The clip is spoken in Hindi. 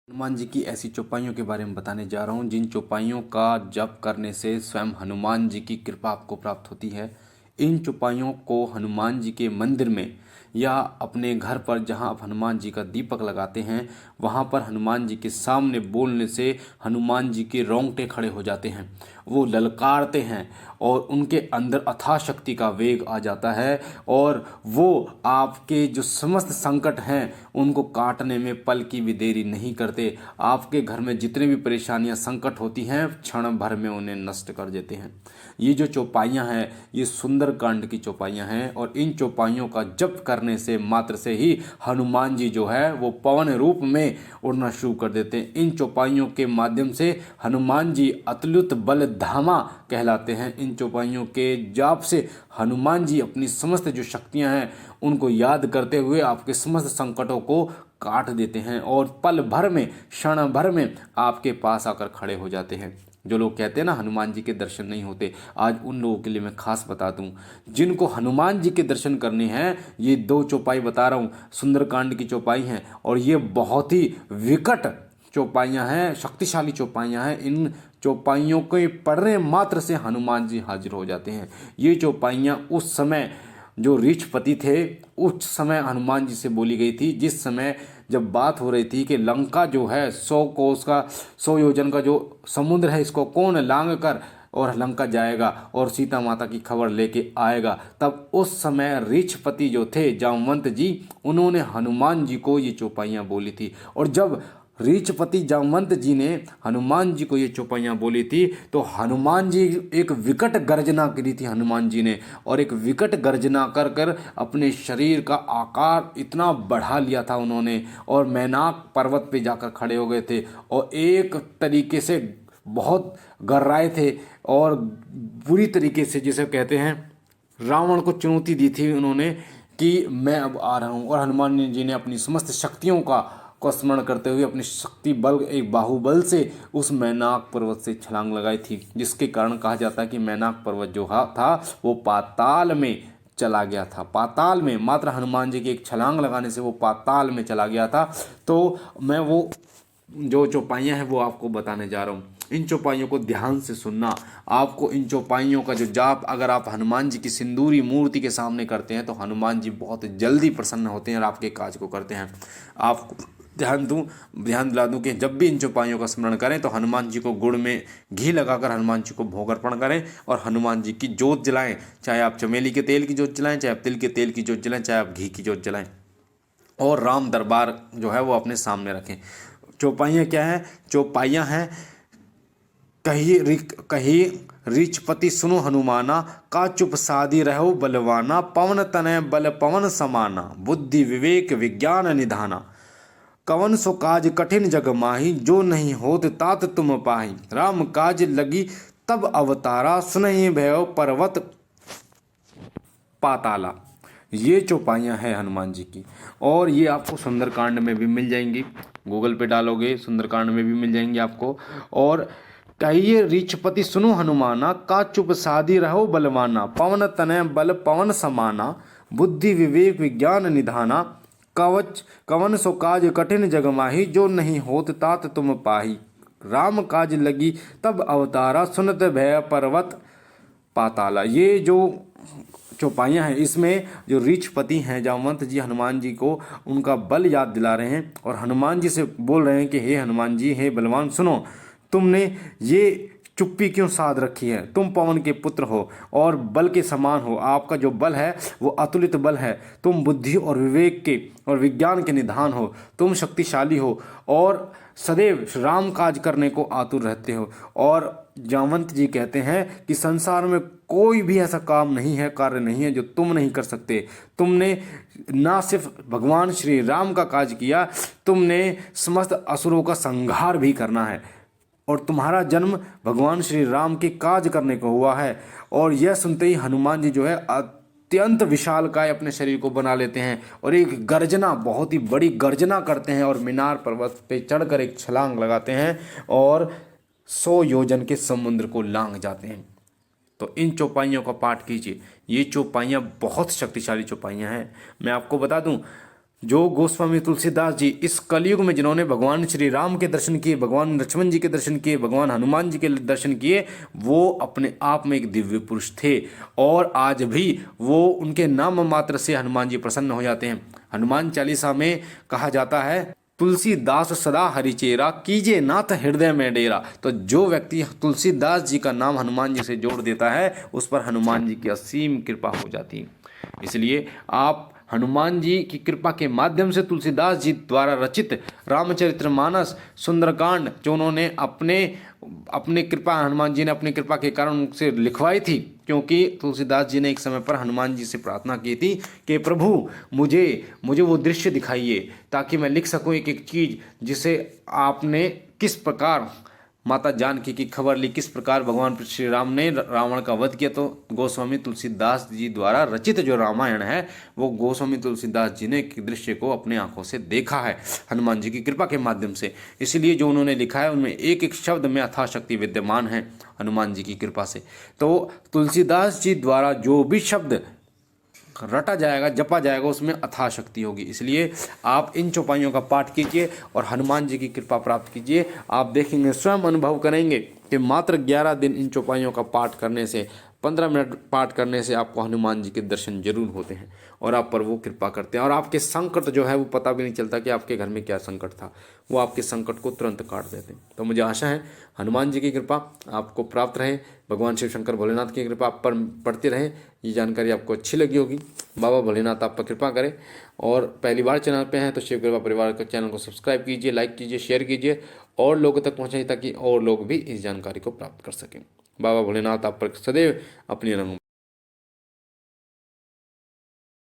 हनुमान जी की ऐसी चौपाइयों के बारे में बताने जा रहा हूँ जिन चौपाइयों का जप करने से स्वयं हनुमान जी की कृपा आपको प्राप्त होती है। इन चौपाइयों को हनुमान जी के मंदिर में या अपने घर पर जहाँ आप हनुमान जी का दीपक लगाते हैं वहाँ पर हनुमान जी के सामने बोलने से हनुमान जी के रोंगटे खड़े हो जाते हैं। वो ललकारते हैं और उनके अंदर अथाह शक्ति का वेग आ जाता है और वो आपके जो समस्त संकट हैं उनको काटने में पल की भी देरी नहीं करते। आपके घर में जितने भी परेशानियां संकट होती हैं क्षण भर में उन्हें नष्ट कर देते हैं। ये जो चौपाइयाँ हैं ये सुंदरकांड की चौपाइयाँ हैं और इन चौपाइयों का जप करने से मात्र से ही हनुमान जी जो है वो पवन रूप में उड़ना शुरू कर देते हैं। इन चौपाइयों के माध्यम से हनुमान जी अतुलित बल धामा कहलाते हैं। इन चौपाइयों के जाप से हनुमान जी अपनी समस्त जो शक्तियां हैं उनको याद करते हुए आपके समस्त संकटों को काट देते हैं और पल भर में क्षण भर में आपके पास आकर खड़े हो जाते हैं। जो लोग कहते हैं ना हनुमान जी के दर्शन नहीं होते, आज उन लोगों के लिए मैं खास बता दूं जिनको हनुमान जी के दर्शन करने हैं। ये दो चौपाई बता रहा हूँ, सुंदरकांड की चौपाई हैं और ये बहुत ही विकट चौपाइयाँ हैं, शक्तिशाली चौपाइयाँ हैं। इन चौपाइयों के पढ़ने मात्र से हनुमान जी हाजिर हो जाते हैं। ये चौपाइयाँ उस समय जो रीछपति थे उस समय हनुमान जी से बोली गई थी, जिस समय जब बात हो रही थी कि लंका जो है 100 कोस का 100 योजन का जो समुद्र है इसको कौन लांग कर और लंका जाएगा और सीता माता की खबर लेके आएगा। तब उस समय रीछपति जो थे जामवंत जी उन्होंने हनुमान जी को ये चौपाइयाँ बोली थी। और जब रीछपति जामवंत जी ने हनुमान जी को ये चौपाइयाँ बोली थी तो हनुमान जी एक विकट गर्जना करी थी हनुमान जी ने, और एक विकट गर्जना कर कर अपने शरीर का आकार इतना बढ़ा लिया था उन्होंने और मैनाक पर्वत पे जाकर खड़े हो गए थे और एक तरीके से बहुत गर्राए थे और बुरी तरीके से जिसे कहते हैं रावण को चुनौती दी थी उन्होंने कि मैं अब आ रहा हूँ। और हनुमान जी ने अपनी समस्त शक्तियों का स्मरण करते हुए अपनी शक्ति बल एक बाहुबल से उस मैनाक पर्वत से छलांग लगाई थी, जिसके कारण कहा जाता है कि मैनाक पर्वत जो था वो पाताल में चला गया था। पाताल में मात्र हनुमान जी की एक छलांग लगाने से वो पाताल में चला गया था। तो मैं वो जो चौपाइयाँ हैं वो आपको बताने जा रहा हूँ। इन चौपाइयों को ध्यान से सुनना। आपको इन चौपाइयों का जो जाप अगर आप हनुमान जी की सिंदूरी मूर्ति के सामने करते हैं तो हनुमान जी बहुत जल्दी प्रसन्न होते हैं और आपके काज को करते हैं। आपको ध्यान दिला दूं कि जब भी इन चौपाइयों का स्मरण करें तो हनुमान जी को गुड़ में घी लगाकर हनुमान जी को भोग अर्पण करें और हनुमान जी की जोत जलाएं। चाहे आप चमेली के तेल की जोत जलाएं, चाहे आप तिल के तेल की जोत जलाएं, चाहे आप घी की जोत जलाएं और राम दरबार जो है वो अपने सामने रखें। चौपाइयाँ क्या हैं? चौपाइयाँ हैं कही रीछपति सुनो हनुमाना, का चुप सादी रहो बलवाना, पवन तनय बल पवन समाना, बुद्धि विवेक विज्ञान निधाना, कवन सो काज कठिन जग माही, जो नहीं होत तात तुम पाही, राम काज लगी तब अवतारा, सुनहि भयो पर्वत पाताला। ये चौपाइयाँ हैं हनुमान जी की और ये आपको सुंदरकांड में भी मिल जाएंगी। गूगल पे डालोगे सुंदरकांड में भी मिल जाएंगी आपको। और कहिए रीछपति सुनो हनुमाना, का चुप सादी रहो बलवाना, पवन तनय बल पवन समाना, बुद्धि विवेक विज्ञान निधाना, कवन सो काज कठिन जग माही, जो नहीं होत तात तुम पाही, राम काज लगी तब अवतारा, सुनत भय पर्वत पाताला। ये जो चौपाइयाँ हैं इसमें जो रीछपति हैं जामवंत जी हनुमान जी को उनका बल याद दिला रहे हैं और हनुमान जी से बोल रहे हैं कि हे हनुमान जी, हे बलवान, सुनो, तुमने ये चुप्पी क्यों साध रखी है? तुम पवन के पुत्र हो और बल के समान हो। आपका जो बल है वो अतुलित बल है। तुम बुद्धि और विवेक के और विज्ञान के निधान हो। तुम शक्तिशाली हो और सदैव राम काज करने को आतुर रहते हो। और जामवंत जी कहते हैं कि संसार में कोई भी ऐसा काम नहीं है, कार्य नहीं है जो तुम नहीं कर सकते। तुमने ना सिर्फ भगवान श्री राम का काज किया, तुमने समस्त असुरों का संहार भी करना है और तुम्हारा जन्म भगवान श्री राम के काज करने को हुआ है। और यह सुनते ही हनुमान जी जो है अत्यंत विशालकाय अपने शरीर को बना लेते हैं और एक गर्जना, बहुत ही बड़ी गर्जना करते हैं और मीनार पर्वत पे चढ़कर एक छलांग लगाते हैं और 100 योजन के समुद्र को लांग जाते हैं। तो इन चौपाइयों का पाठ कीजिए। ये चौपाइयाँ बहुत शक्तिशाली चौपाइयाँ हैं। मैं आपको बता दूं जो गोस्वामी तुलसीदास जी इस कलयुग में जिन्होंने भगवान श्री राम के दर्शन किए, भगवान लक्ष्मण जी के दर्शन किए, भगवान हनुमान जी के दर्शन किए, वो अपने आप में एक दिव्य पुरुष थे और आज भी वो उनके नाम मात्र से हनुमान जी प्रसन्न हो जाते हैं। हनुमान चालीसा में कहा जाता है, तुलसीदास सदा हरिचेरा कीजिए नाथ हृदय में डेरा। तो जो व्यक्ति तुलसीदास जी का नाम हनुमान जी से जोड़ देता है उस पर हनुमान जी की असीम कृपा हो जाती है। इसलिए आप हनुमान जी की कृपा के माध्यम से तुलसीदास जी द्वारा रचित रामचरितमानस, सुंदरकांड जो उन्होंने अपने कृपा, हनुमान जी ने अपनी कृपा के कारण उनसे लिखवाई थी, क्योंकि तुलसीदास जी ने एक समय पर हनुमान जी से प्रार्थना की थी कि प्रभु मुझे वो दृश्य दिखाइए ताकि मैं लिख सकूं एक एक चीज़, जिसे आपने किस प्रकार माता जानकी की खबर ली, किस प्रकार भगवान श्री राम ने रावण का वध किया। तो गोस्वामी तुलसीदास जी द्वारा रचित जो रामायण है वो गोस्वामी तुलसीदास जी ने एक दृश्य को अपने आंखों से देखा है हनुमान जी की कृपा के माध्यम से। इसलिए जो उन्होंने लिखा है उनमें एक एक शब्द में यथाशक्ति विद्यमान है हनुमान जी की कृपा से। तो तुलसीदास जी द्वारा जो भी शब्द रटा जाएगा, जपा जाएगा, उसमें अथाह शक्ति होगी। इसलिए आप इन चौपाइयों का पाठ कीजिए और हनुमान जी की कृपा प्राप्त कीजिए। आप देखेंगे, स्वयं अनुभव करेंगे कि मात्र 11 दिन इन चौपाइयों का पाठ करने से, 15 मिनट पाठ करने से आपको हनुमान जी के दर्शन जरूर होते हैं और आप पर वो कृपा करते हैं। और आपके संकट जो है वो पता भी नहीं चलता कि आपके घर में क्या संकट था, वो आपके संकट को तुरंत काट देते हैं। तो मुझे आशा है हनुमान जी की कृपा आपको प्राप्त रहे, भगवान शिव शंकर भोलेनाथ की कृपा आप पर पड़ती रहे। ये जानकारी आपको अच्छी लगी होगी। बाबा भोलेनाथ आप पर कृपा करें। और पहली बार चैनल पे हैं तो शिव कृपा परिवार के चैनल को सब्सक्राइब कीजिए, लाइक कीजिए, शेयर कीजिए और लोगों तक पहुँचाइए ताकि और लोग भी इस जानकारी को प्राप्त कर सकें। बाबा भोलेनाथ आप पर सदैव अपनी रंग